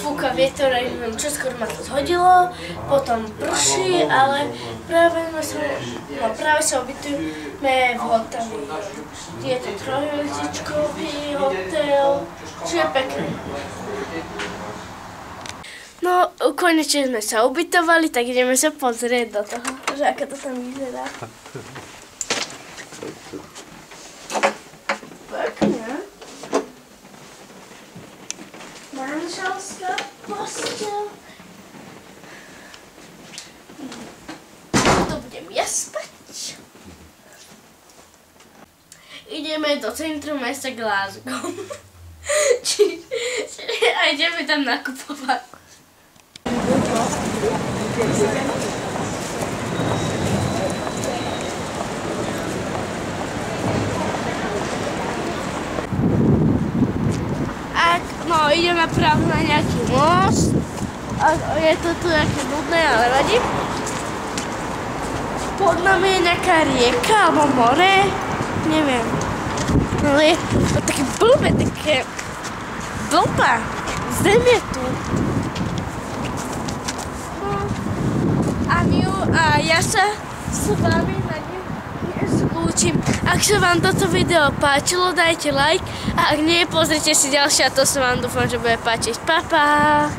fúka vietor, aj neviem čo, skoro ma to zhodilo, potom prší, ale práve sa ubytujeme v hoteli. Je to trojhviezdičkový hotel, čo je pekný. No, konečne sme sa ubytovali, tak ideme sa pozrieť do toho, že ako to tam vyzerá. Pekne. Manželská posteľ. To budem ja spať. Ideme do centru mesta Glasgow. A ideme tam nakupovať. No, ideme práve na nejaký most. A je to tu nejaké nudné, ale vadí. Pod nami je nejaká rieka alebo more. Neviem. Ale je to také blbé, také blbá. Zem je tu. A ja sa s vami na ňu zlúčim. Ak sa vám toto video páčilo, dajte like a ak nie, pozrite si ďalšie a to sa vám dúfam, že bude páčiť. Pa, pa!